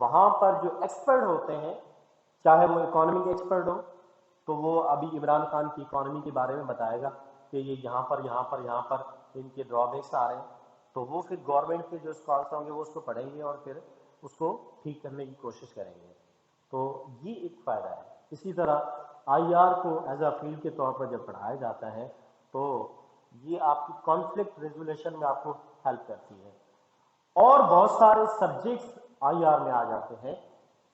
وہاں پر جو ایکسپرٹ ہوتے ہیں، چاہے وہ اکانومی کے ایکسپرٹ ہو، تو وہ ابھی عمران خان کی اکانومی کے بارے میں بتائے گا کہ یہ یہاں پر ان کے ڈرا بیکس آ رہے ہیں، تو وہ پھر گورنمنٹ کے جو اسکالرس ہوں گے وہ اس کو پڑھیں گے اور پھر اس کو ٹھیک کرنے کی کوشش کریں گے. تو یہ ایک فائدہ ہے. اسی طرح آئی آر کو ایز اے فیلڈ کے طور پر جب پڑھایا جاتا ہے تو یہ آپ کی کانفلکٹ ریزولیشن میں آپ کو ہیلپ کرتی ہے. اور بہت سارے سبجیکٹس آئی آر میں آ جاتے ہیں.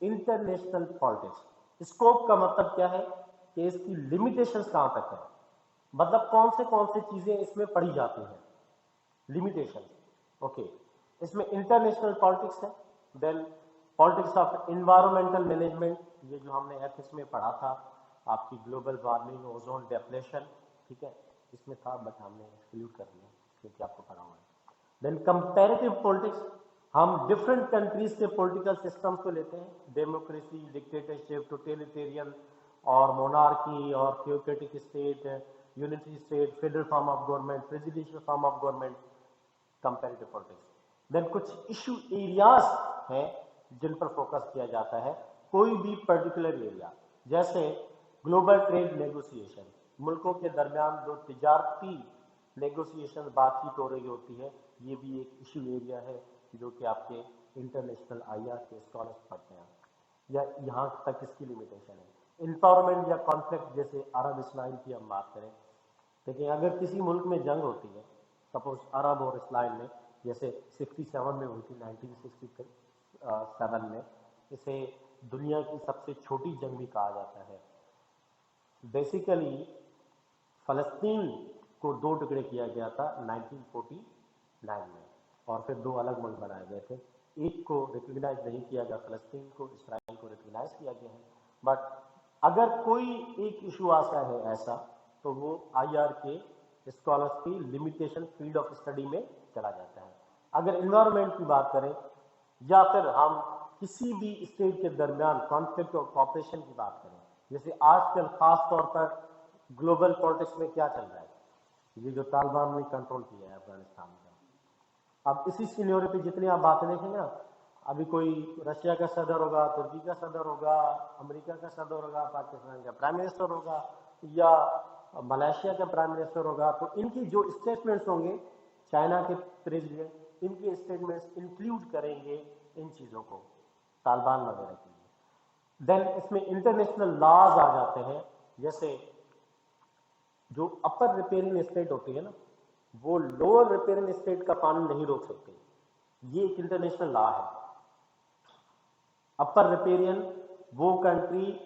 انٹرنیشنل پالیٹکس، اسکوپ کا مطلب کیا ہے کہ اس کی لمیٹیشنز کہاں تک ہے، مطلب کون سے چیزیں اس میں پڑھی جاتی ہیں، لمیٹیشن. اوکے، اس میں انٹرنیشنل پالیٹکس ہے. دین پالیٹکس آف انوائرمنٹل مینجمنٹ، یہ جو ہم نے ایتھکس میں پڑھا تھا، آپ کی گلوبل وارمنگ، اوزون ڈیپلیشن، ٹھیک ہے، اس میں تھا بٹ ہم نے ایکسکلوڈ کر دیا کیونکہ آپ کو پڑھا ہوا ہے. دین کمپیریٹیو پالیٹکس، ہم ڈفرینٹ کنٹریز کے پولیٹیکل سسٹمس کو لیتے ہیں، ڈیموکریسی، ڈکٹیٹرشپ، ٹوٹیلیٹیرین اور مونارکی اور theocratic state, unitary state, federal form of government, presidential form of government, comparative politics. Then کچھ ایشو ایریاز ہیں جن پر فوکس کیا جاتا ہے، کوئی بھی پرٹیکولر ایریا، جیسے گلوبل ٹریڈ نیگوسیشن، ملکوں کے درمیان جو تجارتی نیگوسیشن بات چیت ہو رہی ہوتی ہے، یہ بھی ایک ایشو ایریا ہے جو کہ آپ کے انٹرنیشنل آئی آر کے اسکالرس پڑھتے ہیں. یا یہاں تک اس کی لمیٹیشن ہے. انفارمنٹ یا کانفلکٹ، جیسے عرب اسرائیل کی ہم بات کریں، لیکن اگر کسی ملک میں جنگ ہوتی ہے، سپوز عرب اور اسرائیل میں، جیسے 67 میں ہوئی تھی، 1967 میں، اسے دنیا کی سب سے چھوٹی جنگ بھی کہا جاتا ہے. بیسیکلی فلسطین کو دو ٹکڑے کیا گیا تھا 1949 میں، اور پھر دو الگ ملک بنائے گئے تھے. ایک کو ریکگنائز نہیں کیا گیا، فلسطین کو، اسرائیل کو ریکگنائز کیا گیا ہے. بٹ اگر کوئی ایک ایشو آتا ہے ایسا، تو وہ آئی آر کے اسکالرس کی لمیٹیشن فیلڈ آف اسٹڈی میں چلا جاتا ہے. اگر انوائرمنٹ کی بات کریں یا پھر ہم کسی بھی اسٹیٹ کے درمیان کانفلکٹ اور کوآپریشن کی بات کریں، جیسے آج کل خاص طور پر گلوبل پالیٹکس میں کیا چل رہا ہے، یہ جو طالبان نے کنٹرول کیا ہے افغانستان کا. اب اسی سینیورٹی پہ جتنی آپ باتیں دیکھیں گے نا، ابھی کوئی رشیا کا صدر ہوگا، ترکی کا صدر ہوگا، امریکہ کا صدر ہوگا، پاکستان کا پرائم منسٹر ہوگا، یا ملائیشیا کا پرائم منسٹر ہوگا، تو ان کی جو اسٹیٹمنٹس ہوں گے، چائنا کے پریزیڈنٹ، ان کے اسٹیٹمنٹس انکلیوڈ کریں گے ان چیزوں کو، طالبان وغیرہ کے لیے. دین اس میں انٹرنیشنل لاز آ جاتے ہیں، جیسے جو اپر ریپیرنگ اسٹیٹ ہوتی ہے نا، وہ لوور ریپیرنگ اسٹیٹ کا پانی نہیں روک سکتے. یہ ایک انٹرنیشنل لا ہے. اپر ریپیرین وہ کنٹری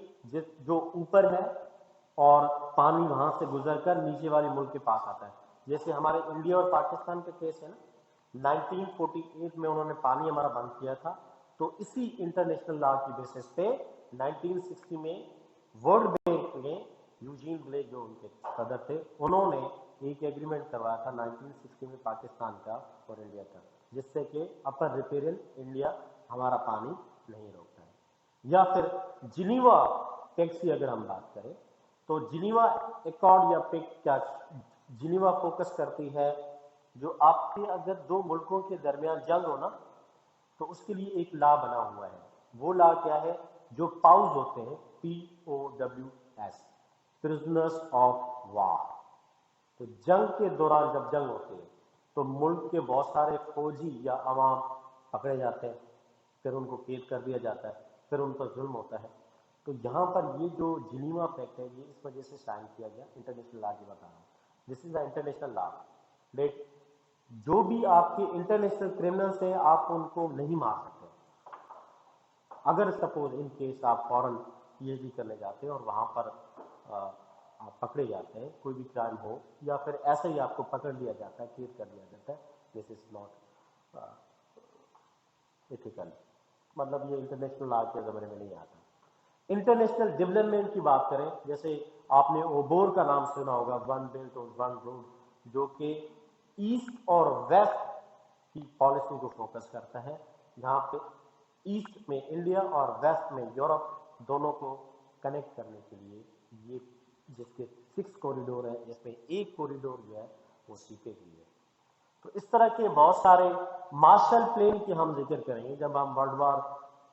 جو اوپر ہے اور پانی وہاں سے گزر کر نیچے والے ملک کے پاس آتا ہے. جیسے ہمارے انڈیا اور پاکستان کے کیس ہے نا، 1948 میں انہوں نے پانی ہمارا بند کیا تھا، تو اسی انٹرنیشنل لا کی بیسس پہ 1960 میں ورلڈ بینک نے، یوجین بلیک جو ان کے صدر تھے، انہوں نے ایک ایگریمنٹ کروایا تھا 1960 میں پاکستان کا اور انڈیا کا، جس سے کہ اپر ریپیرین انڈیا ہمارا پانی نہیں روکتا ہے. یا پھر جنیوا پیکٹ کی اگر ہم بات کریں تو جنیوا ایکارڈ یا پیکٹ کیا، جنیوا فوکس کرتی ہے جو آپ کے اگر دو ملکوں کے درمیان جنگ ہو نا، تو اس کے لیے ایک لا بنا ہوا ہے. وہ لا کیا ہے، جو پاؤز ہوتے ہیں، POWS، پرزنرز آف وار. تو جنگ کے دوران جب جنگ ہوتی ہے تو ملک کے بہت سارے فوجی یا عوام پکڑے جاتے ہیں، پھر ان کو قید کر دیا جاتا ہے، پھر ان پر ظلم ہوتا ہے. تو یہاں پر یہ جو جنیوا پیکٹ ہے، یہ اس وجہ سے سائن کیا گیا، انٹرنیشنل لا کی بتا رہا ہوں، دس از دا انٹرنیشنل لا. لیٹ جو بھی آپ کے انٹرنیشنل کرمنلس ہیں، آپ ان کو نہیں مار سکتے. اگر سپوز ان کیس آپ فوراً PhD کرنے جاتے ہیں اور وہاں پر آپ پکڑے جاتے ہیں، کوئی بھی کرائم ہو، یا پھر ایسے ہی آپ کو پکڑ لیا جاتا ہے، قید کر لیا جاتا ہے، دس از ناٹ ایتھیکل. مطلب یہ انٹرنیشنل لا کے زمانے میں نہیں آتا. انٹرنیشنل ڈیولپمنٹ کی بات کریں، جیسے آپ نے اوبور کا نام سنا ہوگا، ون بیلٹ اور ون روڈ، جو کہ ایسٹ اور ویسٹ کی پالیسی کو فوکس کرتا ہے. یہاں پہ ایسٹ میں انڈیا اور ویسٹ میں یورپ دونوں کو کنیکٹ کرنے کے لیے، یہ جس کے 6 کوریڈور ہیں، جس میں ایک کوریڈور جو ہے وہ سیپے کے لیے. تو اس طرح کے بہت سارے مارشل پلان کی ہم ذکر کریں گے جب ہم ورلڈ وار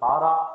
12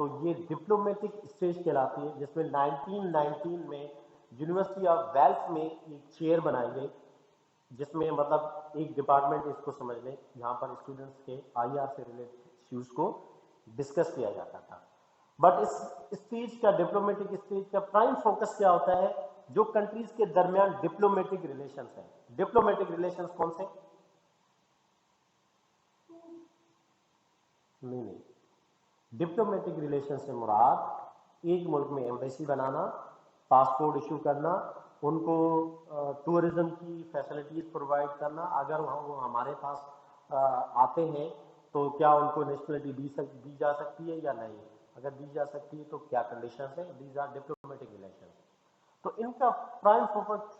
تو یہ ڈپلومیٹک اسٹیج کہلاتی ہے، جس میں 1919 میں یونیورسٹی آف ویلس میں ایک چیئر بنائی گئی، جس میں مطلب ایک ڈپارٹمنٹ اس کو سمجھ لیں جہاں پر اسٹوڈنٹس کے آئی آر سے ریلیٹڈ ایشوز کو ڈسکس کیا جاتا تھا. بٹ اس اسٹیج کا ڈپلومیٹک اسٹیج کا پرائم فوکس کیا ہوتا ہے؟ جو کنٹریز کے درمیان ڈپلومیٹک ریلیشنز ہیں. ڈپلومیٹک ریلیشنز کون سے؟ نہیں، ڈپلومیٹک ریلیشن سے مراد ایک ملک میں ایمبیسی بنانا، پاسپورٹ ایشو کرنا، ان کو ٹورزم کی فیسلٹیز پرووائڈ کرنا. اگر وہ ہمارے پاس آتے ہیں تو کیا ان کو نیشنلٹی دی جا سکتی ہے یا نہیں؟ اگر دی جا سکتی ہے تو کیا کنڈیشنز ہیں؟ These are diplomatic relations. تو ان کا پرائم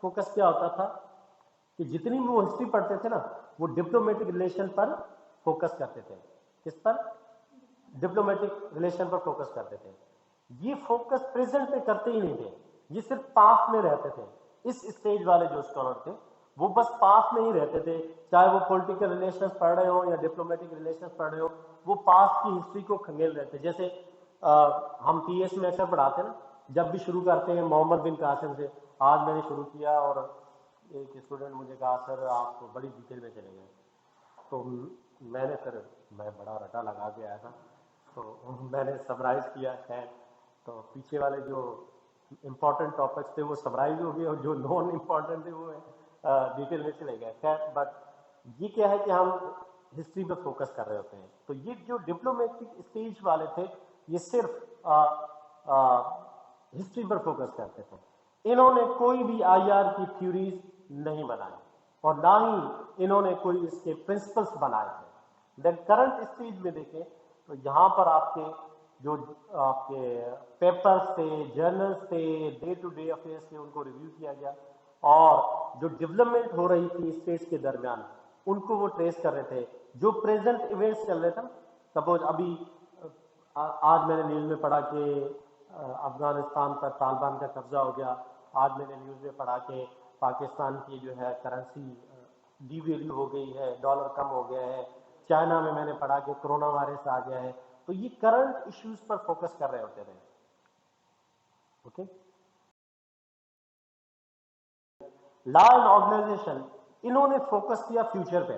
فوکس کیا ہوتا تھا کہ جتنی بھی وہ ہسٹری پڑھتے تھے نا، وہ ڈپلومیٹک ریلیشن پر فوکس کرتے تھے. کس پر؟ ڈپلومیٹک ریلیشن پر فوکس کرتے تھے. یہ فوکس پریزنٹ میں کرتے ہی نہیں تھے، یہ صرف پاسٹ میں رہتے تھے. اس اسٹیج والے جو اسکالر تھے وہ بس پاسٹ میں ہی رہتے تھے، چاہے وہ پولیٹیکل ریلیشنز پڑھ رہے ہو یا ڈپلومیٹک ریلیشنز پڑھ رہے ہو، وہ پاسٹ کی ہسٹری کو کھنگیل رہتے. جیسے ہم پی ایس میں اکثر پڑھاتے ہیں نا، جب بھی شروع کرتے ہیں محمد بن قاسم سے. آج میں نے شروع کیا اور ایک اسٹوڈنٹ مجھے کہا سر آپ بڑی ڈیٹیل میں چلے گئے. تو میں بڑا رٹا لگا کے آیا تھا، تو میں نے سمرائز کیا ہے، تو پیچھے والے جو امپورٹنٹ ٹاپکس تھے وہ سمرائز ہو گئے اور جو نان امپورٹنٹ تھے وہ ڈیٹیل میں چلے گئے. خیر، بٹ یہ کیا ہے کہ ہم ہسٹری پہ فوکس کر رہے ہوتے ہیں. تو یہ جو ڈپلومیٹک اسٹیج والے تھے یہ صرف ہسٹری پر فوکس کرتے تھے. انہوں نے کوئی بھی آئی آر کی تھیوریز نہیں بنائی اور نہ ہی انہوں نے کوئی اس کے پرنسپلس بنائے تھے. دین کرنٹ اسٹیج میں دیکھیں تو یہاں پر آپ کے جو آپ کے پیپرز تھے، جرنلز تھے، ڈے ٹو ڈے افیئرس تھے، ان کو ریویو کیا گیا اور جو ڈیولپمنٹ ہو رہی تھی اسٹیٹس کے درمیان ان کو وہ ٹریس کر رہے تھے. جو پریزنٹ ایونٹس چل رہے تھے، سپوز ابھی آج میں نے نیوز میں پڑھا کہ افغانستان پر طالبان کا قبضہ ہو گیا. آج میں نے نیوز میں پڑھا کہ پاکستان کی جو ہے کرنسی ڈی ویلیو ہو گئی ہے، ڈالر کم ہو گیا ہے. چائنا میں نے پڑھا کہ کرونا وائرس آ گیا ہے. تو یہ کرنٹ ایشوز پر فوکس کر رہے ہوتے تھے. اوکے، لا اینڈ آرگنائزیشن انہوں نے فوکس کیا فیوچر پہ،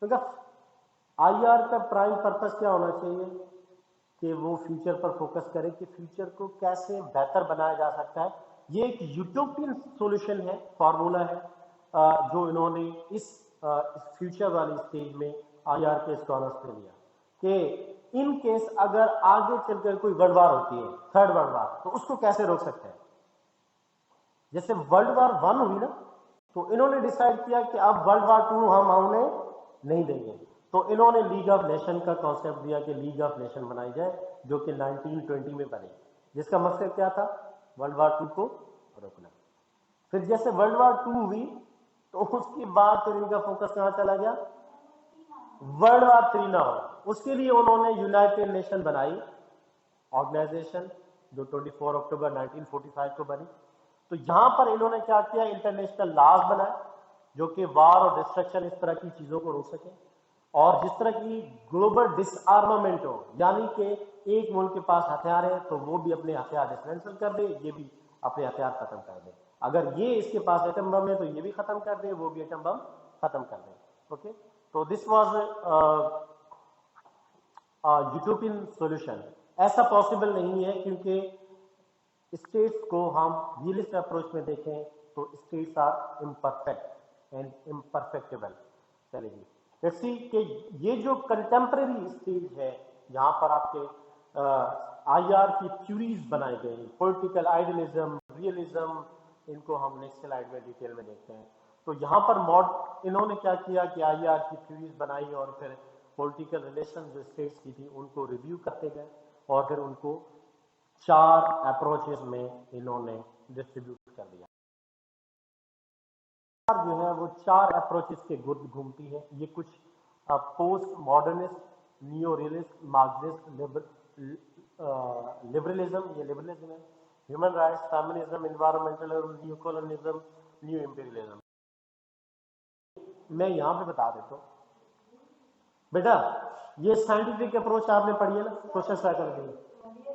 کیونکہ آئی آر کا پرائم پرپس کیا ہونا چاہیے کہ وہ فیوچر پر فوکس کرے کہ فیوچر کو کیسے بہتر بنایا جا سکتا ہے. یہ ایک یوٹوپین سولوشن ہے، فارمولا ہے جو انہوں نے اس فیوچر والی اسٹیج میں آئی آر کے اسکالرس نے لیا کہ ان کیس اگر آگے چل کر کوئی ورلڈ وار ہوتی ہے، تھرڈ ورلڈ وار، تو اس کو کیسے روک سکتے ہیں. جیسے ورلڈ وار 1 ہوئی نا، تو انہوں نے ڈیسائیڈ کیا کہ اب ورلڈ وار 2 ہم انہیں نہیں دیں گے. تو انہوں نے لیگ آف نیشن کا کانسیپٹ دیا کہ لیگ آف نیشن بنائی جائے، جو کہ 1920 میں بنی، جس کا مقصد کیا تھا؟ ورلڈ وار 2 کو روکنا. پھر جیسے ورلڈ وار 2 ہوئی تو اس کے بعد پھر ان کا فوکس کہاں چلا گیا؟ ورلڈ وار 3 نہ ہو. اس کے لیے انہوں نے یونائٹڈ نیشن بنائی آرگنائزیشن، جو 24 اکتوبر 1945 کو بنی. تو یہاں پر انہوں نے کیا کیا؟ انٹرنیشنل لاز بنائے جو کہ وار اور ڈسٹرکشن اس طرح کی چیزوں کو روک سکے، اور جس طرح کی گلوبل ڈس آرمامنٹ ہو، یعنی کہ ایک ملک کے پاس ہتھیار ہے تو وہ بھی اپنے ہتھیار ڈسمینٹل کر دے، یہ بھی اپنے ہتھیار ختم کر دے. اگر یہ اس کے پاس ایٹم بم ہے تو یہ بھی ختم کر دے، وہ بھی ایٹم بم ختم کر دے. اوکے، تو دس واز یوٹوپین سولوشن. ایسا پاسبل نہیں ہے کیونکہ اسٹیٹس کو ہم ریئلسٹ اپروچ میں دیکھیں تو اسٹیٹس آر امپرفیکٹ اینڈ امپرفیکٹیبل. چلے جی، لیٹس سی کہ یہ جو کنٹمپریری اسٹیج ہے یہاں پر آپ کے آئی آر کی تھیوریز بنائی گئی، پولیٹیکل آئیڈیلزم، ریئلزم، ان کو ہم نیکسٹ سلائیڈ میں ڈیٹیل میں دیکھتے ہیں. تو یہاں پر انہوں نے کیا کیا کہ آئی آر کی تھیوریز بنائی اور پھر پولیٹیکل ریلیشن جو اسٹیٹس کی تھی ان کو ریویو کرتے گئے اور پھر ان کو 4 اپروچز میں انہوں نے ڈسٹریبیوٹ کر دیا. جو ہے وہ 4 اپروچز کے گرد گھومتی ہے. یہ کچھ post modernist, neo realist, Marxist, liberalism, یہ لبرلزم ہے، human rights, feminism, environmentalism, neo colonialism, neo imperialism. میں یہاں پہ بتا دیتا ہوں بیٹا، یہ سائنٹیفک اپروچ آپ نے پڑھی ہے نا، سوشل سائیکالوجی میں.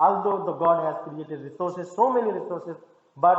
although the God has created resources, so many resources, but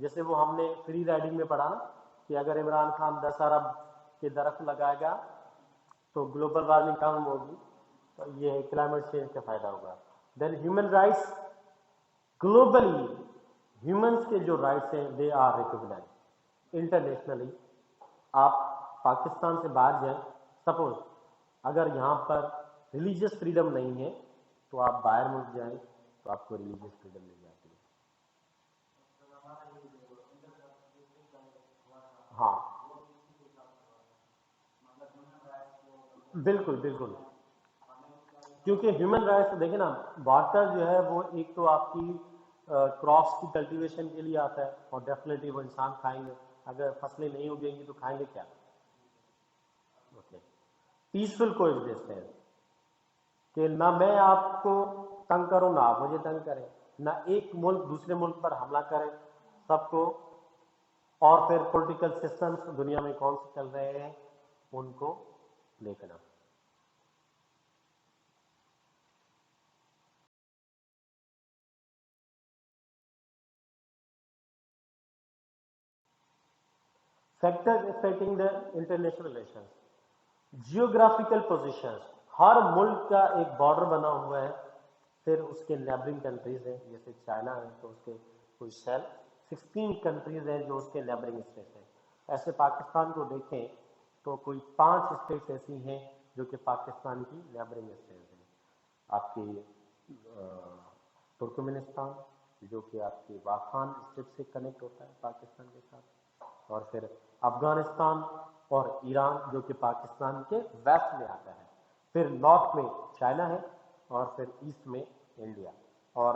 جیسے وہ ہم نے فری رائڈنگ میں پڑھا نا کہ اگر عمران خان 10 ارب کے درخت لگائے گا تو گلوبل وارمنگ کم ہوگی، تو یہ کلائمیٹ چینج کا فائدہ ہوگا. دین ہیومن رائٹس، گلوبلی ہیومنس کے جو رائٹس ہیں دے آر ریکگنائزڈ انٹرنیشنلی. آپ پاکستان سے باہر جائیں، سپوز اگر یہاں پر ریلیجیس فریڈم نہیں ہے تو آپ باہر ملک جائیں تو آپ کو ریلیجیس فریڈم مل جاتی ہے. ہاں بالکل بالکل، کیونکہ ہیومن رائٹس دیکھیں نا، واٹر جو ہے وہ ایک تو آپ کی کراپس کی کلٹیویشن کے لیے آتا ہے اور ڈیفینیٹلی وہ انسان کھائیں گے، اگر فصلیں نہیں اگیں گی تو کھائیں گے کیا. اوکے، پیسفل کو ایگزسٹنس کہ نہ میں آپ کو تنگ کروں نہ آپ مجھے تنگ کریں، نہ ایک ملک دوسرے ملک پر حملہ کرے سب کو. اور پھر پولیٹیکل سسٹمز دنیا میں کون سے چل رہے ہیں ان کو دیکھنا. Factor affecting the international relation, geographical positions, ہر ملک کا ایک بارڈر بنا ہوا ہے، پھر اس کے نیبرنگ کنٹریز ہیں، جیسے چائنا ہے تو اس کے کچھ 16 کنٹریز ہیں جو اس کے نیبرنگ اسٹیٹس ہیں. ایسے پاکستان کو دیکھیں تو کوئی 5 اسٹیٹس ایسی ہیں جو کہ پاکستان کی نیبرنگ اسٹیٹس ہیں. آپ کی ترکمنستان جو کہ آپ کے واخان اسٹیٹ سے کنیکٹ ہوتا ہے پاکستان کے ساتھ، اور پھر افغانستان اور ایران جو کہ پاکستان کے ویسٹ میں آتا ہے. پھر نارتھ میں چائنا ہے اور پھر ایسٹ میں انڈیا، اور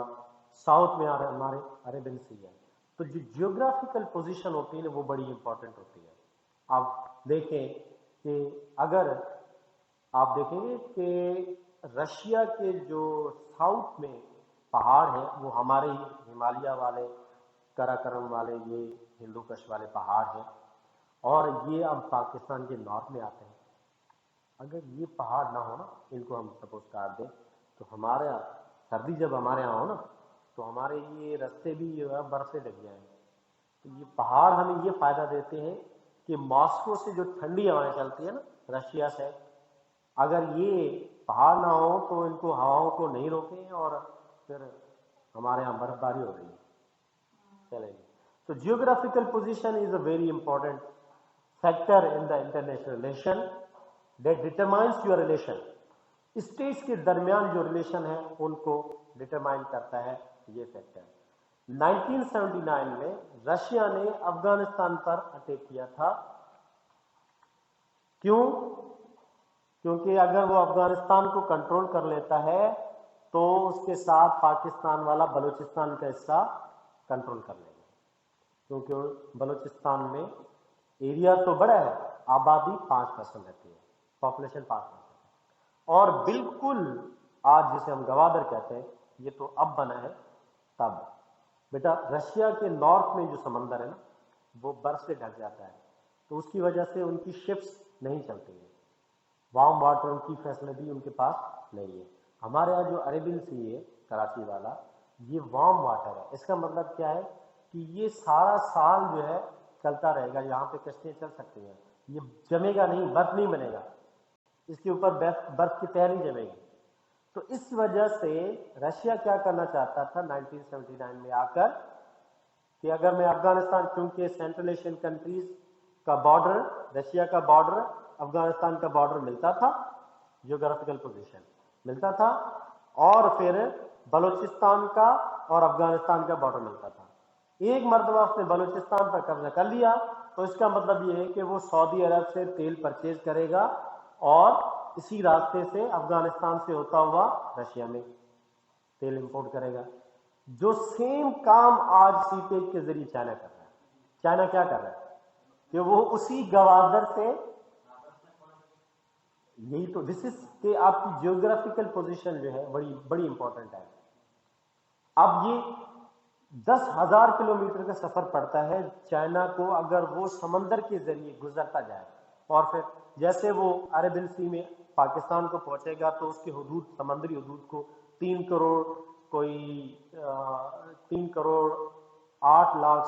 ساؤتھ میں ہمارے عربین سی ہے. تو جو جیوگرافیکل پوزیشن ہوتی ہے وہ بڑی امپورٹنٹ ہوتی ہے. آپ دیکھیں کہ اگر آپ دیکھیں گے کہ رشیا کے جو ساؤتھ میں پہاڑ ہیں وہ ہمارے ہی ہمالیہ والے، کراکرم والے، یہ ہندو کش والے پہاڑ ہیں، اور یہ اب پاکستان کے نارتھ میں آتے ہیں. اگر یہ پہاڑ نہ ہو نا، ان کو ہم سپوز کاٹ دیں تو ہمارے یہاں سردی جب ہمارے یہاں ہو نا تو ہمارے یہ رستے بھی جو ہے برف سے ڈھک جائیں. تو یہ پہاڑ ہمیں یہ فائدہ دیتے ہیں کہ ماسکو سے جو ٹھنڈی ہوائیں چلتی ہیں نا رشیا سے، اگر یہ پہاڑ نہ ہو تو ان کو ہواؤں کو نہیں روکیں اور پھر ہمارے یہاں برف باری ہو رہی ہے. چلیں گے. تو geographical position is a very important factor in the international relation that determines your relation. States کے درمیان جو ریلیشن ہے ان کو ڈٹرمائن کرتا ہے یہ فیکٹر. 1979 میں رشیا نے افغانستان پر اٹیک کیا تھا. کیوں؟ کیونکہ اگر وہ افغانستان کو کنٹرول کر لیتا ہے تو اس کے ساتھ پاکستان والا بلوچستان کا حصہ کنٹرول کر لے گا، کیونکہ بلوچستان میں ایریا تو بڑا ہے، آبادی 5% رہتی ہے، پاپولیشن 5%، اور بالکل آج جسے ہم گوادر کہتے ہیں یہ تو اب بنا ہے. تب بیٹا رشیا کے نارتھ میں جو سمندر ہے نا وہ برف سے ڈھک جاتا ہے، تو اس کی وجہ سے ان کی شپس نہیں چلتی ہیں، وارم واٹر کی فیسلٹی ان کے پاس نہیں ہے. ہمارے یہاں جو عربین سی ہے کراچی والا، یہ وارم واٹر ہے. اس کا مطلب کیا ہے کہ یہ سارا سال جو ہے چلتا رہے گا، یہاں پہ کشتیاں چل سکتی ہیں، یہ جمے گا نہیں، برف نہیں بنے گا، اس کے اوپر برف کی تہ نہیں جمے گی. تو اس وجہ سے رشیا کیا کرنا چاہتا تھا 1979 میں آ کر کہ اگر میں افغانستان، کیونکہ سینٹرل ایشین کنٹریز کا بارڈر، رشیا کا بارڈر افغانستان کا بارڈر ملتا تھا، جیوگرافیکل پوزیشن ملتا تھا، اور پھر بلوچستان کا اور افغانستان کا بارڈر ملتا تھا. ایک مرتبہ اس نے بلوچستان پر قبضہ کر لیا تو اس کا مطلب یہ ہے کہ وہ سعودی عرب سے تیل پرچیز کرے گا اور اسی راستے سے افغانستان سے ہوتا ہوا رشیا میں تیل امپورٹ کرے گا. جو سیم کام آج سی پیک کے ذریعے چائنا کر رہا ہے. چائنا کیا کر رہا ہے کہ وہ اسی گوادر سے، یہی تو دس از کہ آپ کی جیوگرافیکل پوزیشن جو ہے بڑی بڑی امپورٹنٹ ہے. اب یہ 10,000 کلومیٹر کا سفر پڑتا ہے چائنا کو اگر وہ سمندر کے ذریعے گزرتا جائے، اور پھر جیسے وہ عربین سی میں پاکستان کو پہنچے گا تو اس کی حدود، سمندری حدود کو 3 کروڑ 8 لاکھ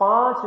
5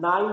9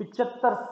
75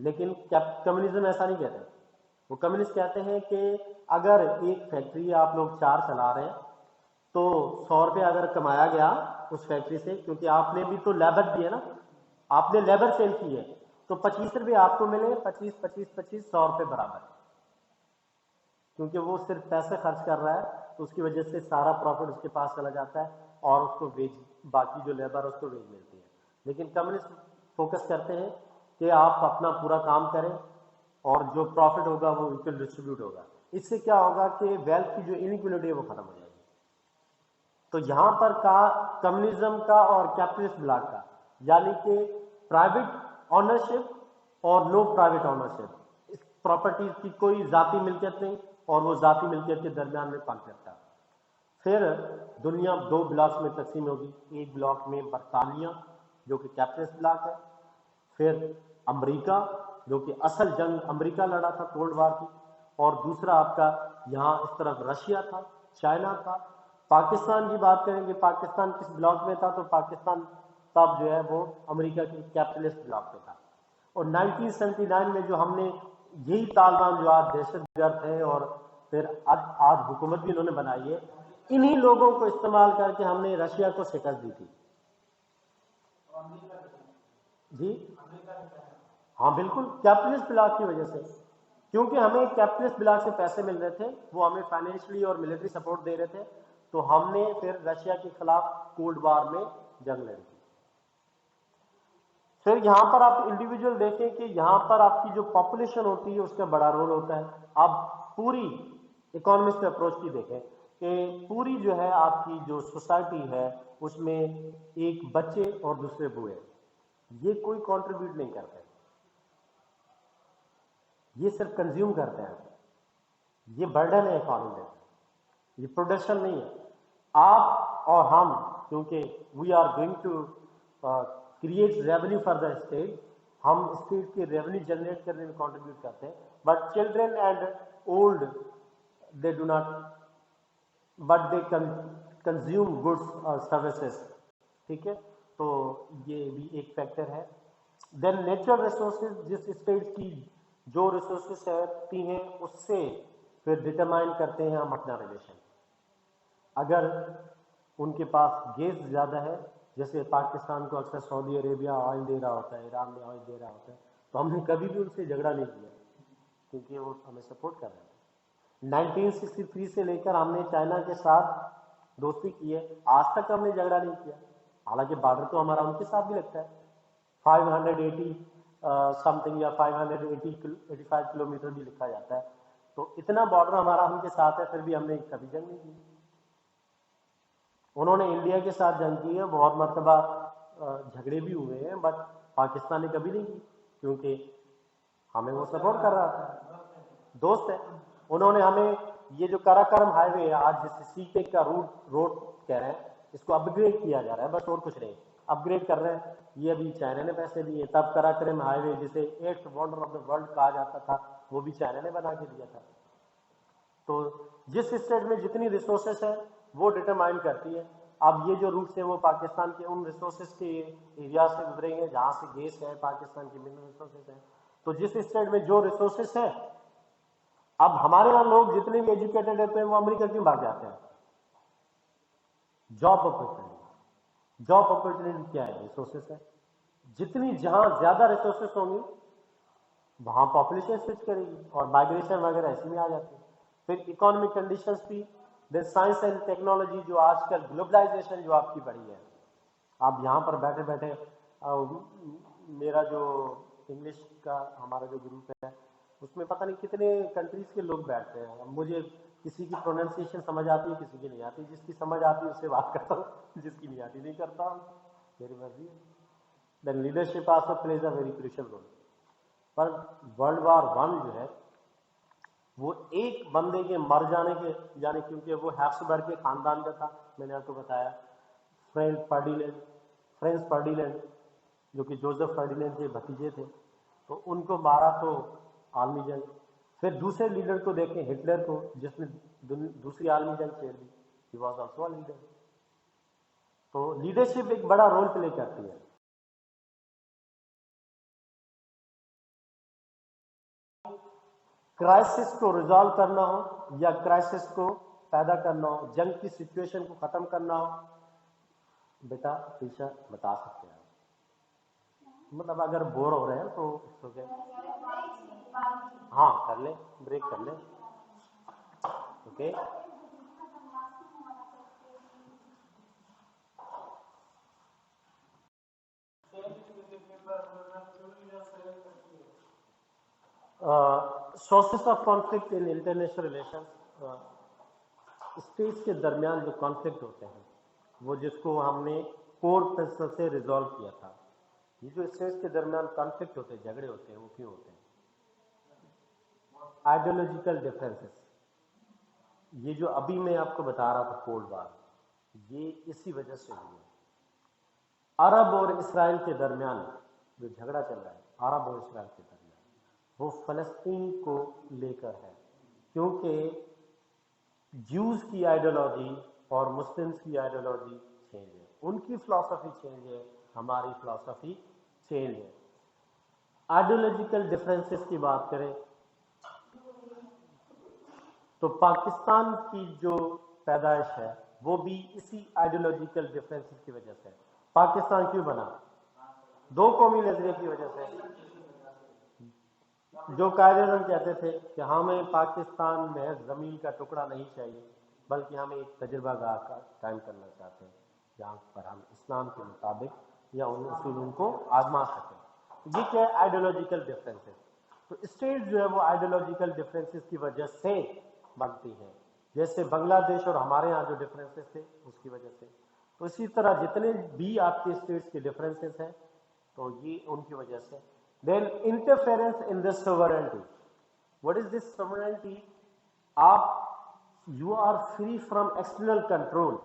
لیکن کمیونزم ایسا نہیں کہتے. وہ کمیونسٹ کہتے ہیں کہ اگر ایک فیکٹری آپ لوگ 4 چلا رہے ہیں تو 100 روپے اگر کمایا گیا اس فیکٹری سے, کیونکہ آپ نے بھی تو لیبر دی ہے نا, آپ نے لیبر سیل کی ہے, تو 25 روپے آپ کو ملے, 25 25 25 100 روپے برابر, کیونکہ وہ صرف پیسے خرچ کر رہا ہے تو اس کی وجہ سے سارا پروفٹ اس کے پاس چلا جاتا ہے اور اس کو ویج, باقی جو لیبر اس کو ویج ملتی ہے. لیکن کمیونسٹ فوکس کرتے ہیں کہ آپ اپنا پورا کام کریں اور جو پروفٹ ہوگا وہ ایکول ڈسٹریبیوٹ ہوگا. اس سے کیا ہوگا کہ ویلتھ کی جو انیکوالٹی ہے وہ ختم ہو جائے گی. تو یہاں پر کا کمیونزم کا اور کیپٹلسٹ بلاک کا, یعنی کہ پرائیویٹ آنرشپ اور نو پرائیویٹ آنرشپ, اس پراپرٹیز کی کوئی ذاتی ملکیت نہیں اور وہ ذاتی ملکیت کے درمیان میں کانفلکٹ تھا. پھر دنیا 2 بلاکس میں تقسیم ہوگی. ایک بلاک میں برطانیہ جو کہ کیپٹلسٹ بلاک ہے, پھر امریکہ جو کہ اصل جنگ امریکہ لڑا تھا کولڈ وار کی, اور دوسرا آپ کا یہاں اس طرف رشیا تھا, چائنا تھا. پاکستان کی بات کریں کہ پاکستان کس بلاک میں تھا, تو پاکستان تب جو ہے وہ امریکہ کے کیپٹلسٹ بلاک میں تھا. اور 1979 میں جو ہم نے یہی طالبان جو آج دہشت گرد ہے اور پھر آج حکومت بھی انہوں نے بنائی ہے, انہی لوگوں کو استعمال کر کے ہم نے رشیا کو شکست دی تھی. جی ہاں بالکل, کیپٹلسٹ بلاک کی وجہ سے, کیونکہ ہمیں کیپٹلسٹ بلاک سے پیسے مل رہے تھے, وہ ہمیں فائنینشلی اور ملٹری سپورٹ دے رہے تھے, تو ہم نے پھر رشیا کے خلاف کولڈ وار میں جنگ لڑی تھی. پھر یہاں پر آپ انڈیویجول دیکھیں کہ یہاں پر آپ کی جو پاپولیشن ہوتی ہے اس کا بڑا رول ہوتا ہے. آپ پوری اکانومسٹ اپروچ کی دیکھیں کہ پوری جو ہے آپ کی جو سوسائٹی ہے اس میں ایک بچے اور دوسرے بوڑھے, یہ کوئی کنٹریبیوٹ نہیں کرتے, یہ صرف کنزیوم کرتے ہیں. یہ برڈن ہے اکانومی میں, یہ پروڈکشن نہیں ہے. آپ اور ہم, کیونکہ we are going to create revenue for the state, ہم اسٹیٹ کے ریونیو جنریٹ کرنے میں کنٹریبیوٹ کرتے ہیں. But children and old they do not, but they consume goods اور سروسز. ٹھیک ہے, تو یہ بھی ایک فیکٹر ہے. دین نیچرل ریسورسز, جس اسٹیٹ کی جو ریسورسز ہوتی ہیں اس سے پھر ڈٹرمائن کرتے ہیں ہم اپنا ریلیشن. اگر ان کے پاس گیس زیادہ ہے, جیسے پاکستان کو اکثر سعودی عربیہ آئل دے رہا ہوتا ہے, ایران میں آئل دے رہا ہوتا ہے, تو ہم نے کبھی بھی ان سے جھگڑا نہیں کیا کیونکہ وہ ہمیں سپورٹ کر رہے ہیں. 1963 سے لے کر ہم نے چائنا کے ساتھ دوستی کی ہے, آج تک ہم نے جھگڑا نہیں کیا, حالانکہ بارڈر تو ہمارا ان کے ساتھ بھی لگتا ہے 580 سم تھنگ یا 585 کلومیٹر بھی لکھا جاتا ہے. تو اتنا بارڈر ہمارا ان کے ساتھ ہے, پھر بھی ہم نے کبھی جنگ نہیں کی. انہوں نے انڈیا کے ساتھ جنگ کی ہے, بہت مرتبہ جھگڑے بھی ہوئے ہیں, بٹ پاکستان نے کبھی نہیں کی کیونکہ ہمیں وہ سپورٹ کر رہا تھا, دوست ہے. انہوں نے ہمیں یہ جو کراکرم ہائی وے ہے آج جسے سی ٹیک کا روڈ کہہ رہے ہیں, اس کو اپ گریڈ کیا جا رہا ہے, بس اور کچھ نہیں, اپ گریڈ کر رہے ہیں. یہ ابھی چائنا نے پیسے دیے. تب کراکرم ہائی وے جسے 8th wander of the world کہا جاتا تھا, وہ بھی چائنا نے بنا کے دیا تھا. تو جس اسٹیٹ میں جتنی ریسورسز ہیں وہ ڈٹرمائن کرتی ہے. اب یہ جو روٹس ہیں وہ پاکستان کے ان ریسورسز کے ایریا سے گزریں گے جہاں سے گیس ہے, پاکستان کی منرل ریسورسز ہیں. تو جس اسٹیٹ میں جو ریسورسز ہیں, اب ہمارے یہاں لوگ جتنے بھی ایجوکیٹڈ رہتے ہیں وہ امریکہ کیوں بھاگ جاتے ہیں؟ Job opportunity. جاب اپرچونٹی کیا ہے؟ ریسورسز ہے. جتنی جہاں زیادہ ریسورسز ہوں گی وہاں پاپولیشن سوئچ کرے گی اور مائگریشن وغیرہ ایسے میں آ جاتی ہے. پھر اکانومک کنڈیشنز بھی, دین سائنس اینڈ ٹیکنالوجی, جو آج کل گلوبلائزیشن جو آپ کی بڑھی ہے. آپ یہاں پر بیٹھے بیٹھے میرا جو انگلش کا ہمارا جو گروپ ہے اس میں پتہ نہیں کتنے کنٹریز کے لوگ بیٹھتے ہیں. مجھے کسی کی پروننسیشن سمجھ آتی ہے, کسی کی نہیں آتی. جس کی سمجھ آتی ہے اس سے بات کرتا ہوں, جس کی نہیں آتی نہیں کرتا ہوں, میری مرضی ہے. Then leadership also plays a very crucial role. پر ورلڈ وار 1 جو ہے وہ ایک بندے کے مر جانے کے, یعنی کیونکہ وہ ہیپسبرگ کے خاندان کا تھا, میں نے آپ کو بتایا, فرینس فرڈینلینڈ جو کہ جوزف فرڈینلینڈ کے بھتیجے تھے, تو ان کو مارا تو عالمی جنگ. پھر دوسرے لیڈر کو دیکھیں, ہٹلر کو, جس نے دوسری عالمی جنگ چھیڑ دی, he was also a leader. تو لیڈرشپ ایک بڑا رول پلے کرتی ہے. کرائسس کو ریزالو کرنا ہو یا کرائسس کو پیدا کرنا ہو، جنگ کی سچویشن کو ختم کرنا ہو، بیٹا ٹیچر بتا سکتے ہیں. مطلب اگر بور ہو رہے ہیں تو ہاں کر لیں، بریک کر لیں. Okay sources of conflict in international relation. States کے درمیان جو کانفلکٹ ہوتے ہیں وہ جس کو ہم نے کور پرنسپل سے ریزالو کیا تھا. یہ جو اسٹیٹس کے درمیان کانفلکٹ ہوتے ہیں، جھگڑے ہوتے ہیں، وہ کیوں ہوتے ہیں؟ Ideological differences. یہ جو ابھی میں آپ کو بتا رہا تھا کولڈ وار، یہ اسی وجہ سے ہوئی ہے. عرب اور اسرائیل کے درمیان جو جھگڑا چل رہا ہے، عرب اور اسرائیل کے درمیان، وہ فلسطین کو لے کر ہے. کیونکہ جیوز کی آئیڈیالوجی اور مسلمس کی آئیڈیالوجی چینج ہے، ان کی فلاسفی چینج ہے، ہماری فلاسفی چینج ہے. آئیڈیالوجیکل ڈفرینسز کی بات کریں تو پاکستان کی جو پیدائش ہے وہ بھی اسی آئیڈیالوجیکل ڈفرینسز کی وجہ سے. پاکستان کیوں بنا؟ دو قومی نظریے کی وجہ سے. جو قائد اعظم کہتے تھے کہ ہمیں پاکستان میں زمین کا ٹکڑا نہیں چاہیے، بلکہ ہمیں ایک تجربہ گاہ کا قائم کرنا چاہتے ہیں جہاں پر ہم اسلام کے مطابق یا ان اصولوں کو آزما سکیں. یہ کیا ہے؟ Ideological differences. تو اسٹیٹ جو ہے وہ آئیڈیالوجیکل ڈفرینسز کی وجہ سے بنتی ہے. جیسے بنگلہ دیش اور ہمارے یہاں جو ڈفرینسز تھے اس کی وجہ سے، تو اسی طرح جتنے بھی آپ کے اسٹیٹس کے ڈفرینسز ہیں تو یہ ان کی وجہ سے. Then interference in the sovereignty. What is this sovereignty? You are free from external control.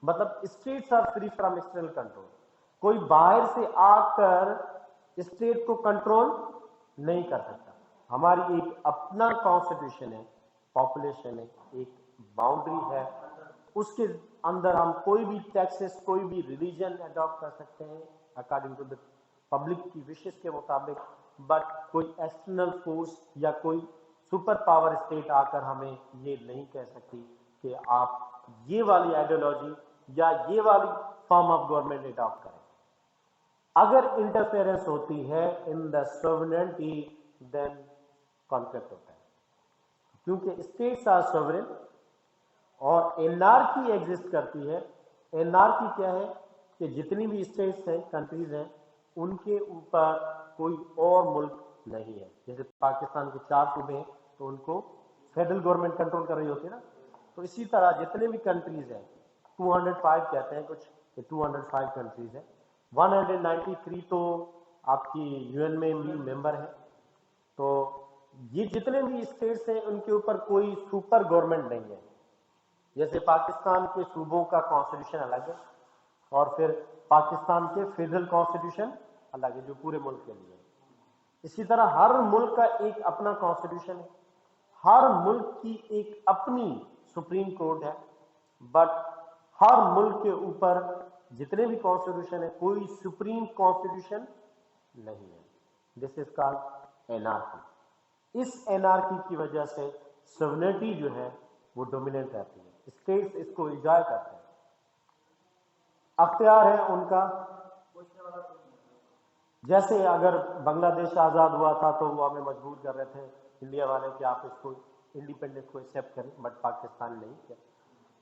مطلب states are free from external control. کوئی باہر سے آ کر اسٹیٹ کو کنٹرول نہیں کر سکتا. ہماری ایک اپنا کانسٹیٹیوشن ہے، پاپولیشن ہے، ایک باؤنڈری ہے، اس کے اندر ہم کوئی بھی ٹیکسز، کوئی بھی ریلیجن اڈاپٹ کر سکتے ہیں اکارڈنگ ٹو دا پبلک کی وشز کے مطابق. بٹ کوئی ایکسٹرنل فورس یا کوئی سپر پاور اسٹیٹ آ کر ہمیں یہ نہیں کہہ سکتی کہ آپ یہ والی آئیڈیالوجی یا یہ والی فارم آف گورنمنٹ اڈاپٹ کریں. اگر انٹرفیئرنس ہوتی ہے ان دا سوورنٹی دین کانفلکٹ ہوتا ہے، کیونکہ اسٹیٹس آر سوورن اور انارکی ایگزسٹ کرتی ہے. انارکی کیا ہے؟ کہ جتنی بھی اسٹیٹس ہیں، کنٹریز ہیں، ان کے اوپر کوئی اور ملک نہیں ہے. جیسے پاکستان کے 4 صوبے ہیں تو ان کو فیڈرل گورنمنٹ کنٹرول کر رہی ہوتی ہے نا. تو اسی طرح جتنے بھی کنٹریز ہیں، 205 کہتے ہیں کچھ کہ 205 کنٹریز ہیں. 193 تو آپ کی یو این میں بھی ممبر ہیں. تو یہ جتنے بھی اسٹیٹس ہیں ان کے اوپر کوئی سپر گورنمنٹ نہیں ہے. جیسے پاکستان کے صوبوں کا کانسٹیٹیوشن الگ ہے اور پھر پاکستان کے فیڈرل کانسٹیٹیوشن الگ ہے جو پورے ملک کے لیے. اسی طرح ہر ملک کا ایک اپنا کانسٹیٹیوشن ہے، ہر ملک کی ایک اپنی سپریم کورٹ ہے. بٹ ہر ملک کے اوپر جتنے بھی کانسٹیٹیوشن ہے کوئی سپریم کانسٹیٹیوشن نہیں ہے. This is called anarchy. اس انارکی کی وجہ سے سوورنٹی جو ہے وہ ڈومیننٹ رہتی ہے. اسٹیٹس اس کو انجوائے کرتے ہیں، اختیار ہے ان کا. جیسے اگر بنگلہ دیش آزاد ہوا تھا تو وہ ہمیں مجبور کر رہے تھے انڈیا والے کہ آپ اس کو انڈیپینڈنس کو ایکسیپٹ کریں، بٹ پاکستان نہیں کیا.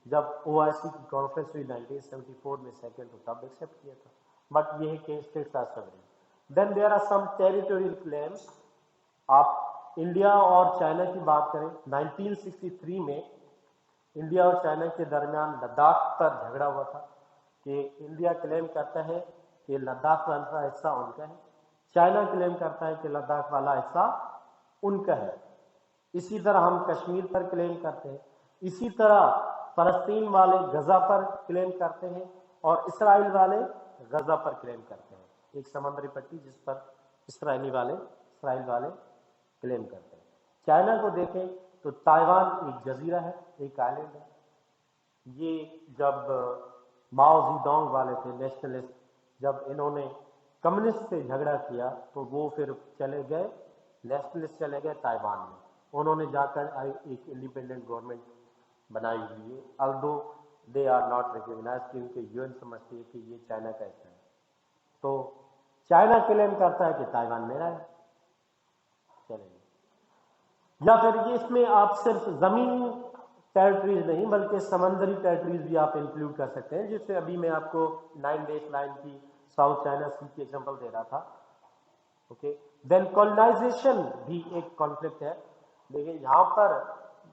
جب او آئی سی کی کانفرنس ہوئی 1974 میں سیکنڈ، تو تب ایکسیپٹ کیا تھا. بٹ یہ ہے کہ states are sovereign. Then there are some territorial claims. آپ انڈیا اور چائنا کی بات کریں، 1963 میں انڈیا اور چائنا کے درمیان لداخ پر جھگڑا ہوا تھا کہ انڈیا کلیم کرتا ہے کہ لداخ والا حصہ ان کا ہے، چائنا کلیم کرتا ہے کہ لداخ والا حصہ ان کا ہے. اسی طرح ہم کشمیر پر کلیم کرتے ہیں، اسی طرح فلسطین والے غزہ پر کلیم کرتے ہیں اور اسرائیل والے غزہ پر کلیم کرتے ہیں. ایک سمندری پٹی جس پر اسرائیل والے کلیم کرتے ہیں. چائنا کو دیکھیں تو تائیوان ایک جزیرہ ہے، ایک آئلینڈ ہے. یہ جب ماؤ زی دونگ والے تھے نیشنلسٹ، جب انہوں نے کمیونسٹ سے جھگڑا کیا تو وہ پھر چلے گئے نیشنلسٹ چلے گئے تائیوان میں. انہوں نے جا کر ایک انڈیپینڈنٹ گورنمنٹ بنائی ہوئی ہے، although they are not recognized کیونکہ UN سمجھتی ہے کہ یہ چائنا کا حصہ ہے. تو چائنا کلیم کرتا ہے کہ تائیوان میرا ہے. چلیں، یا پھر یہ اس میں آپ صرف زمینی ٹیریٹریز نہیں بلکہ سمندری ٹیریٹریز بھی آپ انکلوڈ کر سکتے ہیں، جس سے ابھی میں آپ کو 9 بیس لائن کی ساؤتھ چائنا سی کی ایگزامپل دے رہا تھا. اوکے، دین کولونائزیشن بھی ایک کانفلکٹ ہے. دیکھیں یہاں پر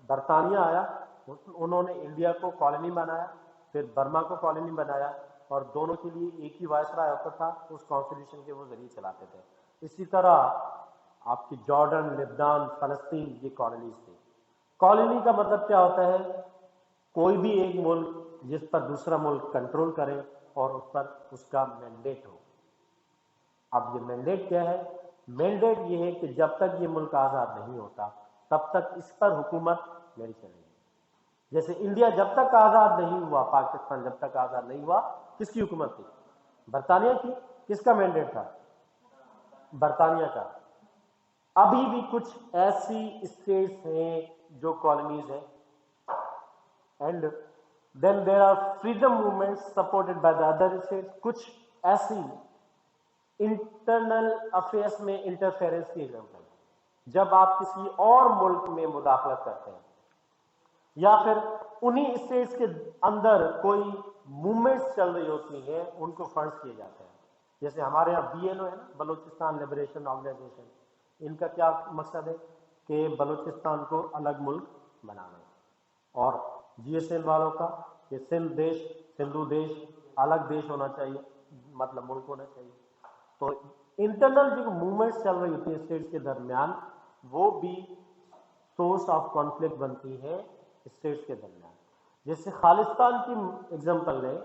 برطانیہ آیا، انہوں نے انڈیا کو کالونی بنایا، پھر برما کو کالونی بنایا، اور دونوں کے لیے ایک ہی وائسرائے ہوتا تھا، اس کانسٹیٹیوشن کے وہ ذریعے چلاتے تھے. اسی طرح آپ کی جارڈن، لبنان، فلسطین یہ کالونیز تھے. کالونی کا مطلب کیا ہوتا ہے؟ کوئی بھی ایک ملک جس پر دوسرا ملک کنٹرول کرے اور اس پر اس کا مینڈیٹ ہو. اب یہ مینڈیٹ کیا ہے؟ مینڈیٹ یہ ہے کہ جب تک یہ ملک آزاد نہیں ہوتا تب تک اس پر حکومت میری چلے گی. جیسے انڈیا جب تک آزاد نہیں ہوا، پاکستان جب تک آزاد نہیں ہوا، کس کی حکومت تھی؟ برطانیہ کی. کس کا مینڈیٹ تھا؟ برطانیہ کا. ابھی بھی کچھ ایسی اسٹیٹس ہیں جو کالونیز ہیں. And then there are freedom movement supported by the other states. کچھ ایسی انٹرنل افیئرس میں انٹرفیئرنس کی ایگزامپل، جب آپ کسی اور ملک میں مداخلت کرتے ہیں یا پھر انہی اسٹیٹس کے اندر کوئی موومنٹس چل رہی ہوتی ہیں، ان کو فنڈس کیے جاتے ہیں. جیسے ہمارے یہاں BLO ہے نا، بلوچستان لبریشن آرگنائزیشن. ان کا کیا مقصد ہے؟ کہ بلوچستان کو الگ ملک بنانا. اور GSN والوں کا کہ سندھ دیش، سندھو دیش الگ دیش ہونا چاہیے، مطلب ملک ہونا چاہیے. تو انٹرنل جو موومنٹس چل رہی ہوتی ہیں اسٹیٹس کے درمیان، وہ بھی سورس آف کانفلکٹ بنتی ہے اسٹیٹس کے درمیان. جیسے خالصتان کی ایگزامپل لیں،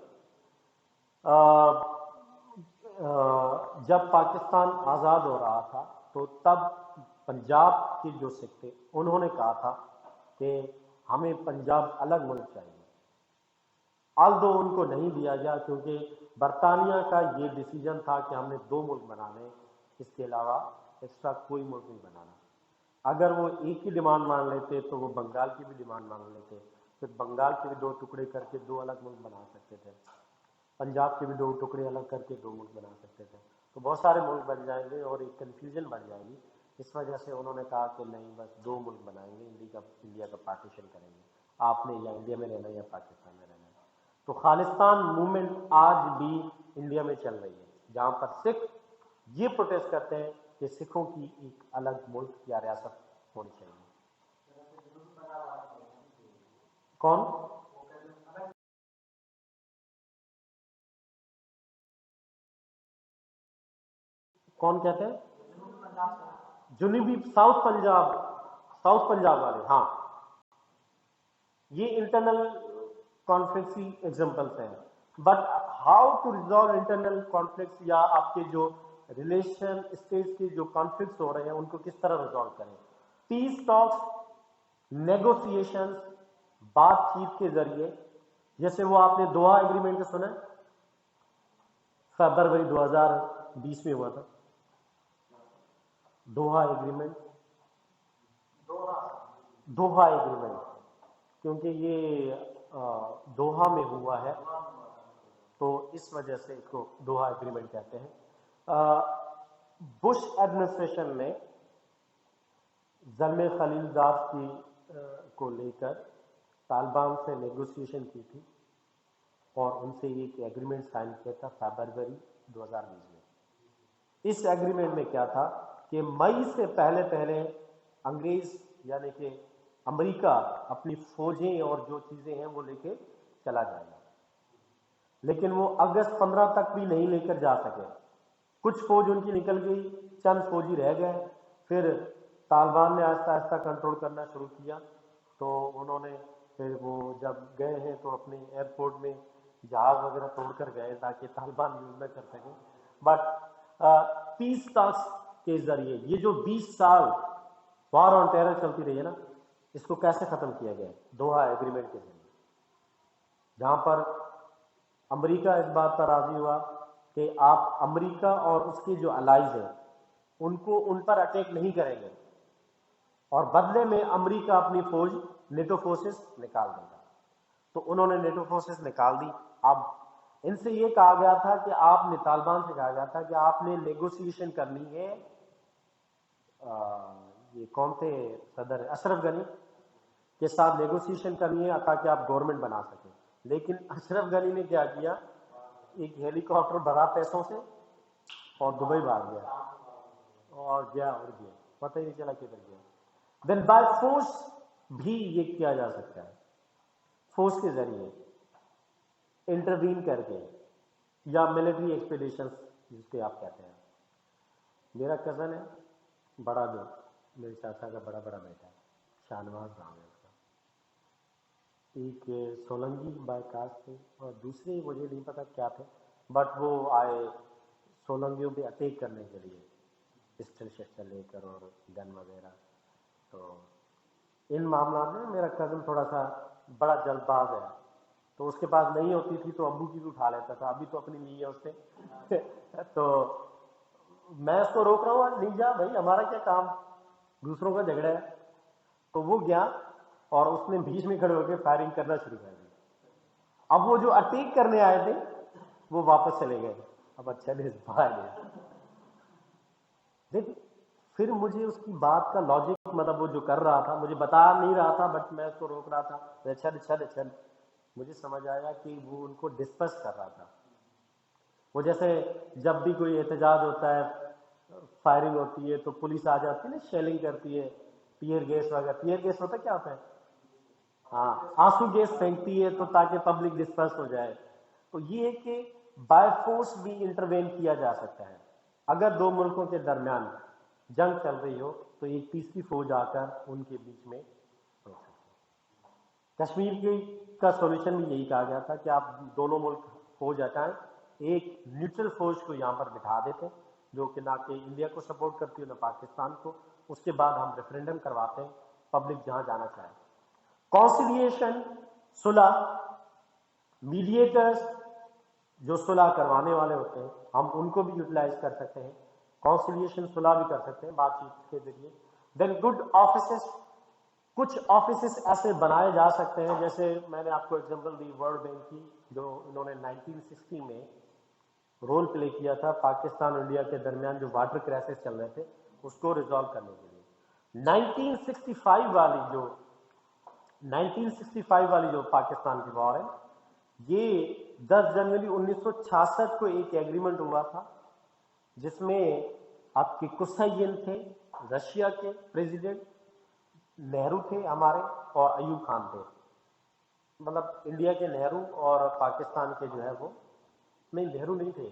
جب پاکستان آزاد ہو رہا تھا تو تب پنجاب کے جو سکھ تھے انہوں نے کہا تھا کہ ہمیں پنجاب الگ ملک چاہیے. although ان کو نہیں دیا گیا کیونکہ برطانیہ کا یہ ڈیسیجن تھا کہ ہم نے 2 ملک بنانے، اس کے علاوہ ایکسٹرا کوئی ملک نہیں بنانا. اگر وہ ایک ہی ڈیمانڈ مان لیتے تو وہ بنگال کی بھی ڈیمانڈ مان لیتے، پھر بنگال کے بھی 2 ٹکڑے کر کے 2 الگ ملک بنا سکتے تھے، پنجاب کے بھی 2 ٹکڑے الگ کر کے 2 ملک بنا سکتے تھے. تو بہت سارے ملک بن جائیں گے اور ایک کنفیوژن بڑھ جائے گی. اس وجہ سے انہوں نے کہا کہ نہیں، بس 2 ملک بنائیں گے، انڈیا کا پارٹیشن کریں گے، آپ نے یا انڈیا میں رہنا یا پاکستان میں رہنا. تو خالصتان موومنٹ آج بھی انڈیا میں چل رہی ہے، جہاں پر سکھ یہ پروٹیسٹ کرتے ہیں کہ سکھوں کی ایک الگ ملک یا ریاست ہونی چاہیے. کون؟ کون کہتے ہیں؟ جنوبی ساؤتھ پنجاب، ساؤتھ پنجاب والے. ہاں، یہ انٹرنل کانفلکٹس کی ایگزامپلس ہیں. But how to resolve internal conflicts, یا آپ کے جو ریلیشن اسٹیٹس کے جو کانفلکٹس ہو رہے ہیں ان کو کس طرح ریزالو کریں؟ پیس ٹاکس، نیگوسیشنز، بات چیت کے ذریعے. جیسے وہ آپ نے دوحہ ایگریمنٹ کا سنا، فروری 2020 میں ہوا تھا دوحہ ایگریمنٹ. دوحہ ایگریمنٹ کیونکہ یہ دوحہ میں ہوا ہے تو اس وجہ سے اس کو دوحہ ایگریمنٹ کہتے ہیں. بش ایڈمنسٹریشن نے زلمے خلیل زاد کی کو لے کر طالبان سے نیگوسیشن کی تھی اور ان سے ایک ایگریمنٹ سائن کیا تھا فروری 2020 میں. اس ایگریمنٹ میں کیا تھا کہ مئی سے پہلے انگریز یعنی کہ امریکہ اپنی فوجیں اور جو چیزیں ہیں وہ لے کے چلا جائے گا. لیکن وہ اگست 15 تک بھی نہیں لے کر جا سکے. کچھ فوج ان کی نکل گئی، چند فوجی رہ گئے. پھر طالبان نے آہستہ آہستہ کنٹرول کرنا شروع کیا، تو انہوں نے پھر وہ جب گئے ہیں تو اپنے ایئرپورٹ میں جہاز وغیرہ توڑ کر گئے تاکہ طالبان یوز نہ کر سکیں. بٹ پیس ٹاکس کے ذریعے یہ جو 20 سال وار آن ٹیرر چلتی رہی ہے نا، اس کو کیسے ختم کیا گیا؟ دوحہ ایگریمنٹ کے ذریعے، جہاں پر امریکہ اس بات پر راضی ہوا کہ آپ امریکہ اور اس کے جو الائز ہیں ان کو ان پر اٹیک نہیں کریں گے. اور بدلے میں امریکہ اپنی فوج نیٹو فورسز نکال دے گا. تو انہوں نے نیٹو فورسز نکال دی. اب ان سے یہ کہا گیا تھا کہ آپ نے، طالبان سے کہا گیا تھا کہ آپ نے نیگوسیشن کرنی ہے. یہ کون تھے صدر، اشرف غنی کے ساتھ نیگوسیشن کرنی ہے تاکہ آپ گورنمنٹ بنا سکیں. لیکن اشرف غنی نے کیا کیا، ایک ہیلی کاپٹر بھرا پیسوں سے اور دبئی بھاگ گیا اور گیا پتہ ہی نہیں چلا کدھر گیا. دین بائی فورس بھی یہ کیا جا سکتا ہے، فورس کے ذریعے انٹروین کر کے، یا ملٹری ایکسپیڈیشنز جس کے آپ کہتے ہیں. میرا کزن ہے بڑا، جو میرے چاچا کا بڑا بیٹا ہے، شاہنواز نام ہے اس کا. ایک سولنگی بائی کاسٹ تھے اور دوسرے مجھے نہیں پتا کیا تھے، بٹ وہ آئے سولنگیوں پہ اٹیک کرنے کے لیے پسٹل شسٹل لے کر اور گن وغیرہ. تو ان معاملات میں میرا کزن تھوڑا سا بڑا جلد باز ہے. تو اس کے پاس نہیں ہوتی تھی تو ابو کی بھی اٹھا لیتا تھا. ابھی تو اپنی نہیں ہے اس سے تو میں اس کو روک رہا ہوں، نہیں جا بھائی، ہمارا کیا کام، دوسروں کا جھگڑا ہے. تو وہ گیا اور اس نے بیچ میں کھڑے ہو کے فائرنگ کرنا شروع کر دی. اب وہ جو اٹیک کرنے آئے تھے وہ واپس چلے گئے. اب اچھا دیکھ، پھر مجھے اس کی بات کا لاجک، مطلب وہ جو کر رہا تھا مجھے بتا نہیں رہا تھا، بٹ میں اس کو روک رہا تھا. چل مجھے سمجھ آیا کہ وہ ان کو ڈسکس کر رہا تھا. وہ جیسے جب بھی کوئی احتجاج ہوتا ہے، فائرنگ ہوتی ہے تو پولیس آ جاتی ہے نا، شیلنگ کرتی ہے، ٹیئر گیس وغیرہ. ٹیئر گیس ہوتا کیا ہوتا ہے؟ ہاں، آنسو گیس پھینکتی ہے تو تاکہ پبلک ڈسپرس ہو جائے. تو یہ ہے کہ بائی فورس بھی انٹروین کیا جا سکتا ہے. اگر دو ملکوں کے درمیان جنگ چل رہی ہو تو ایک تیسری فوج آ کر ان کے بیچ میں ہو سکتی ہے. کشمیر کا سولوشن بھی یہی کہا گیا تھا کہ آپ دونوں ملک فوج ہٹائیں، ایک نیوٹرل فوج کو یہاں پر بٹھا دیتے جو کہ نہ کہ انڈیا کو سپورٹ کرتی ہو نہ پاکستان کو. اس کے بعد ہم ریفرینڈم کرواتے ہیں، پبلک جہاں جانا چاہے. کانسیلیشن، صلح، میڈیٹرز جو صلح کروانے والے ہوتے ہیں ہم ان کو بھی یوٹیلائز کر سکتے ہیں. کانسیلیشن، صلح بھی کر سکتے ہیں بات چیت کے ذریعے. دین گڈ آفیسز، کچھ آفیسز ایسے بنائے جا سکتے ہیں، جیسے میں نے آپ کو ایگزامپل دی ورلڈ بینک کی، جو انہوں نے 1960 میں رول پلے کیا تھا پاکستان اور انڈیا کے درمیان جو واٹر کرائسس چل رہے تھے اس کو ریزالو کرنے کے لیے. 1965 والی جو پاکستان کی وار ہے، یہ 10 جنوری 1966 کو ایک ایگریمنٹ ہوا تھا جس میں آپ کے قصین تھے، رشیا کے پریزیڈنٹ نہرو تھے ہمارے، اور ایوب خان تھے. مطلب انڈیا کے نہرو اور پاکستان کے جو ہے وہ، نہیں نہرو نہیں تھے،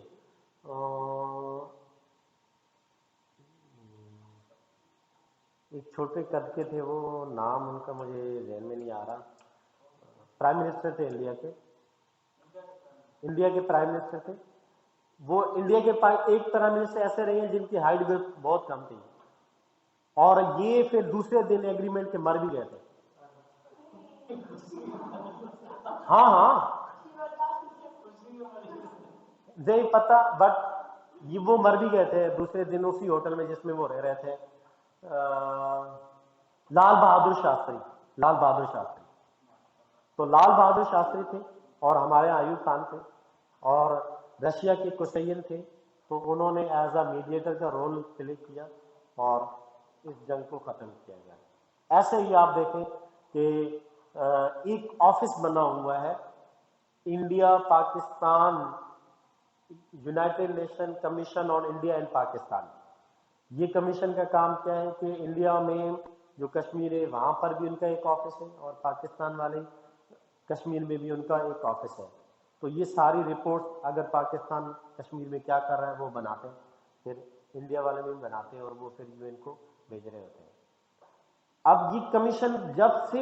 ایک چھوٹے قد کے تھے، وہ نام ان کا مجھے ذہن میں نہیں آ رہا. پرائم منسٹر تھے انڈیا کے پرائم منسٹر تھے وہ. انڈیا کے ایک پرائم منسٹر ایسے رہے ہیں جن کی ہائٹ بھی بہت کم تھی، اور یہ پھر دوسرے دن ایگریمنٹ کے مر بھی گئے تھے. ہاں نہیں پتا، بٹ یہ وہ مر بھی گئے تھے دوسرے دن اسی ہوٹل میں جس میں وہ رہ رہے تھے. لال بہادر شاستری. تو لال بہادر شاستری تھے اور ہمارے یہاں ایوب خان تھے اور رشیا کے قصین تھے. تو انہوں نے ایز اے میڈیٹر کا رول پلے کیا اور اس جنگ کو ختم کیا گیا. ایسے ہی آپ دیکھیں کہ ایک آفس بنا ہوا ہے، India Pakistan United nation commission on India and Pakistan. یہ کمیشن کا کام کیا ہے کہ انڈیا میں جو کشمیر ہے وہاں پر بھی ان کا ایک آفس ہے، اور پاکستان والے کشمیر میں بھی ان کا ایک آفس ہے. تو یہ ساری رپورٹ اگر پاکستان کشمیر میں کیا کر رہا ہے وہ بناتے ہیں، پھر انڈیا والے بھی بناتے ہیں اور وہ پھر UN کو بھیج رہے ہوتے ہیں. اب یہ کمیشن جب سے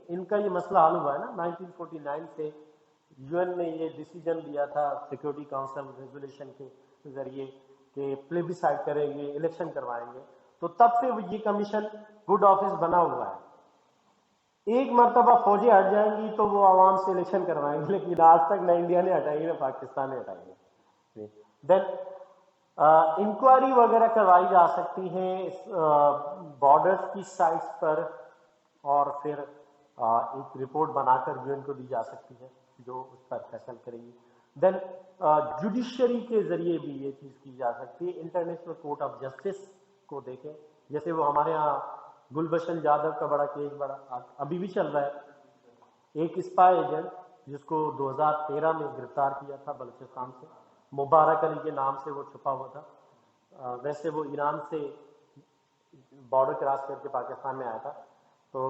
ان کا یہ مسئلہ حل ہوا ہے نا 1949 سے، UN نے یہ ڈیسیجن لیا تھا سیکورٹی کاؤنسل ریزولوشن کے ذریعے کہ پلیبیسائٹ کریں گے، الیکشن کروائیں گے. تو تب سے یہ کمیشن گڈ آفس بنا ہوا ہے. ایک مرتبہ فوجیں ہٹ جائیں گی تو وہ عوام سے الیکشن کروائیں گے، لیکن آج تک نہ انڈیا نے ہٹائی نہ پاکستان نے ہٹائی ہے. دین انکوائری وغیرہ کروائی جا سکتی ہیں بارڈرز کی سائٹس پر، اور پھر ایک رپورٹ بنا کر یو این کو دی جا سکتی ہے جو اس پر فیصل کرے گی. دین جوڈیشری کے ذریعے بھی یہ چیز کی جا سکتی ہے. انٹرنیشنل کورٹ آف جسٹس کو دیکھیں، جیسے وہ ہمارے ہاں گلبشن جادو کا بڑا کیس بڑا ابھی بھی چل رہا ہے. ایک اسپائی ایجنٹ جس کو 2013 میں گرفتار کیا تھا بلوچستان سے، مبارک علی کے نام سے وہ چھپا ہوا تھا. ویسے وہ ایران سے بارڈر کراس کر کے پاکستان میں آیا تھا، تو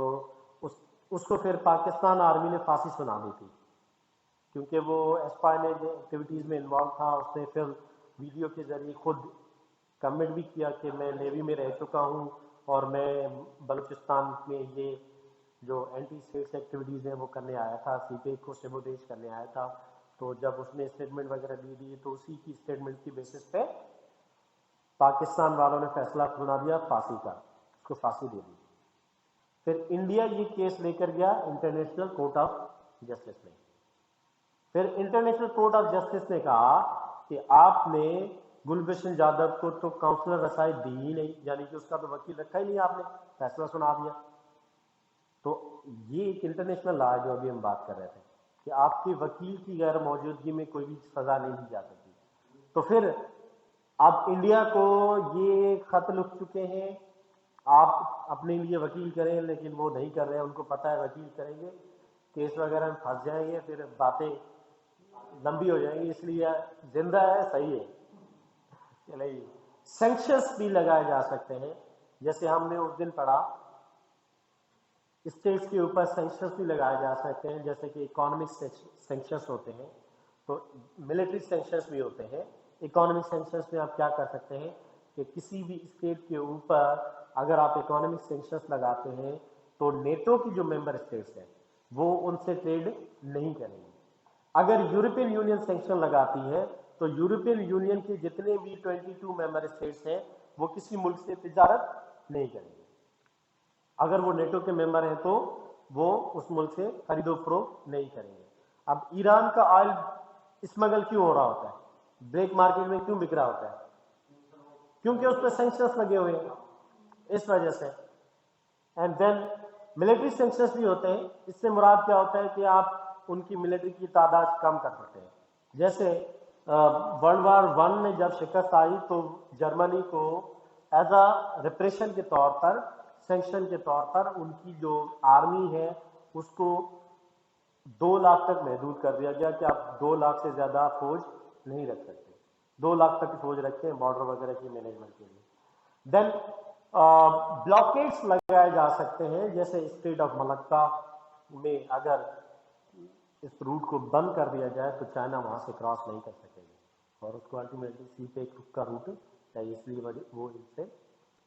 اس کو پھر پاکستان آرمی نے پھانسی سنا دی تھی، کیونکہ وہ اسپائنیج ایکٹیویٹیز میں انوالو تھا. اس نے پھر ویڈیو کے ذریعے خود کمنٹ بھی کیا کہ میں نیوی میں رہ چکا ہوں اور میں بلوچستان میں یہ جو اینٹی اسٹیٹس ایکٹیویٹیز ہیں وہ کرنے آیا تھا، سی پی کو سبودیش کرنے آیا تھا. تو جب اس نے اسٹیٹمنٹ وغیرہ دی تو اسی کی اسٹیٹمنٹ کی بیسس پہ پاکستان والوں نے فیصلہ سنا دیا پھانسی کا، اس کو پھانسی دے دی. پھر انڈیا یہ کیس لے کر گیا انٹرنیشنل کورٹ آف جسٹس میں. پھر انٹرنیشنل کورٹ آف جسٹس نے کہا کہ آپ نے گلبشن جادو کو تو کاؤنسلر رسائی دی ہی نہیں، یعنی کہ اس کا تو وکیل رکھا ہی نہیں، آپ نے فیصلہ سنا دیا. تو یہ ایک انٹرنیشنل لا ہے جو ابھی ہم بات کر رہے تھے کہ آپ کے وکیل کی غیر موجودگی میں کوئی بھی سزا نہیں دی جا سکتی. تو پھر اب انڈیا کو یہ خط لکھ چکے ہیں آپ اپنے لیے وکیل کریں، لیکن وہ نہیں کر رہے ہیں. ان کو پتہ ہے وکیل کریں گے کیس وغیرہ میں پھنس جائیں گے، پھر باتیں لمبی ہو جائیں گی، اس لیے زندہ ہے صحیح ہے. چلے سینکشنز بھی لگائے جا سکتے ہیں، جیسے ہم نے اس دن پڑھا اسٹیٹس کے اوپر سینکشنز بھی لگائے جا سکتے ہیں، جیسے کہ اکانومک سینکشنز ہوتے ہیں تو ملٹری سینکشنز بھی ہوتے ہیں. اکانومک سینکشنز میں آپ کیا کر سکتے ہیں کہ کسی بھی اسٹیٹ کے اوپر اگر آپ اکانومک سینکشنز لگاتے ہیں تو نیٹو کی جو ممبر اسٹیٹس ہیں وہ ان سے ٹریڈ نہیں کریں گے. اگر یورپین یونین سینکشن لگاتی ہے تو یورپین یونین کے جتنے بھی 22 ممبر اسٹیٹس ہیں وہ کسی ملک سے تجارت نہیں کریں گے. اگر وہ نیٹو کے ممبر ہیں تو وہ اس ملک سے خرید و فروخت نہیں کریں گے. اب ایران کا آئل اسمگل کیوں ہو رہا ہوتا ہے، بلیک مارکیٹ میں کیوں بک رہا ہوتا ہے؟ کیونکہ اس پہ سینکشنز لگے ہوئے ہیں، اس وجہ سے. اینڈ دین ملٹری سینکشنز بھی ہوتے ہیں. اس سے مراد کیا ہوتا ہے کہ آپ ان کی ملٹری کی تعداد کم کر سکتے ہیں. جیسے ورلڈ وار 1 میں جب شکست آئی تو جرمنی کو ایز اے ریپریشن کے طور پر، سینکشن کے طور پر ان کی جو آرمی ہے اس کو 2 لاکھ تک محدود کر دیا گیا کہ آپ 2 لاکھ سے زیادہ فوج نہیں رکھ سکتے. 2 لاکھ تک فوج رکھیں بارڈر وغیرہ کی مینجمنٹ کے لیے. دین بلاکیٹس لگائے جا سکتے ہیں، جیسے اسٹریٹ آف ملکہ میں اگر اس روٹ کو بند کر دیا جائے تو چائنا وہاں سے کراس نہیں کر سکے گا، اور اس کو الٹیمیٹلی سی پہ کا روٹ چاہیے، اس لیے وہ ان سے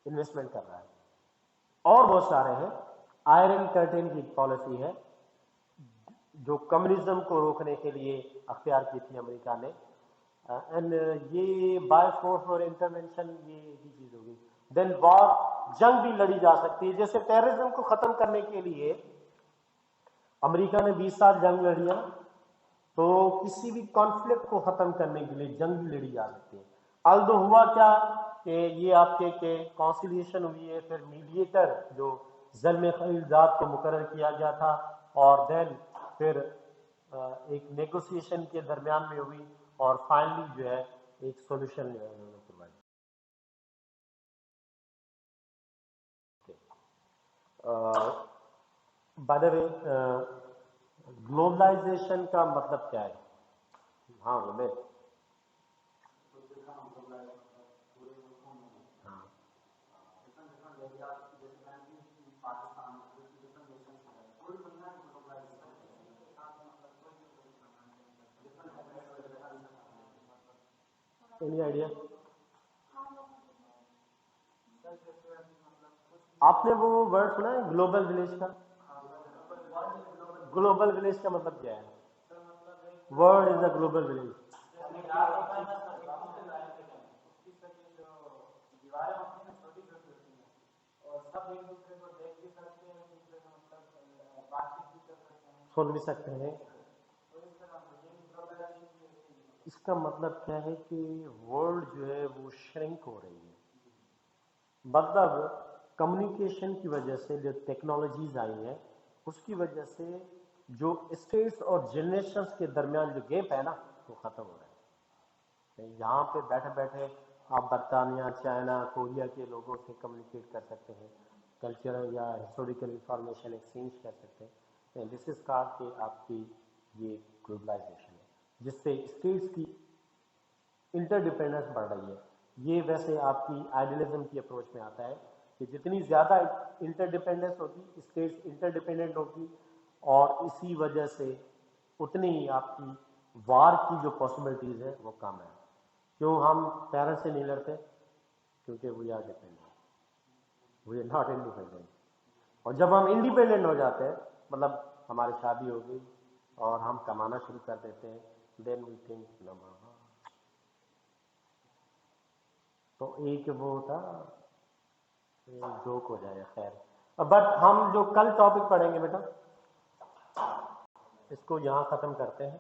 انویسٹمنٹ کر رہا ہے. اور بہت سارے ہیں. آئرن کرٹن کی پالیسی ہے جو کمیونزم کو روکنے کے لیے اختیار کی تھی امریکہ نے. اینڈ یہ بائی فورس اور انٹرونشن یہ چیز ہوگی. دین وار، جنگ بھی لڑی جا سکتی ہے. جیسے ٹیررزم کو ختم کرنے کے لیے امریکہ نے 20 سال جنگ لڑی ہے، تو کسی بھی کانفلکٹ کو ختم کرنے کے لیے جنگ بھی لڑی جا سکتی ہے. الدو ہوا کیا کہ یہ آپ کے کہ کانسیلیشن ہوئی ہے، پھر میڈیٹر جو ظلم خلیل ذات کو مقرر کیا گیا تھا، اور دین پھر ایک نیگوسیشن کے درمیان میں ہوئی، اور فائنلی جو ہے ایک سولوشن جو ہے انہوں نے کروائی. بائی دا وے گلوبلائزیشن کا مطلب کیا ہے؟ ہاں میں اینی آئیڈیا؟ آپ نے وہ ورڈ سنا ہے گلوبل ولیج کا؟ گلوبل ولیج کا مطلب کیا ہے؟ World is a global village. سن بھی سکتے ہیں. اس کا مطلب کیا ہے کہ ورلڈ جو ہے وہ شرنک ہو رہی ہے. مطلب کمیونیکیشن کی وجہ سے جو ٹیکنالوجیز آئی ہیں اس کی وجہ سے جو اسٹیٹس اور جنریشنز کے درمیان جو گیپ ہے نا وہ ختم ہو رہا ہے. یہاں پہ بیٹھے بیٹھے آپ برطانیہ، چائنا، کوریا کے لوگوں سے کمیونیکیٹ کر سکتے ہیں، کلچرل یا ہسٹوریکل انفارمیشن ایکسچینج کر سکتے ہیں. دس از کارڈ کہ آپ کی یہ گلوبلائزیشن ہے جس سے اسٹیٹس کی انٹر ڈیپینڈنس بڑھ رہی ہے. یہ ویسے آپ کی آئیڈیلزم کی اپروچ میں آتا ہے کہ جتنی زیادہ انٹر ڈیپینڈنس ہوگی، اسٹیٹس انٹر ڈیپینڈنٹ ہوگی، اور اسی وجہ سے اتنی ہی آپ کی وار کی جو پاسبلٹیز ہے وہ کم ہے. کیوں ہم پیرنٹس سے نہیں لڑتے؟ کیونکہ we are dependent, we are not independent. اور جب ہم انڈیپینڈنٹ ہو جاتے ہیں، مطلب ہماری شادی ہو گئی اور ہم کمانا شروع کر دیتے ہیں، دین وی تھنک نمبر. تو ایک وہ تھا جوک ہو جائے. خیر، بٹ ہم جو کل ٹاپک پڑھیں گے بیٹا اس کو یہاں ختم کرتے ہیں.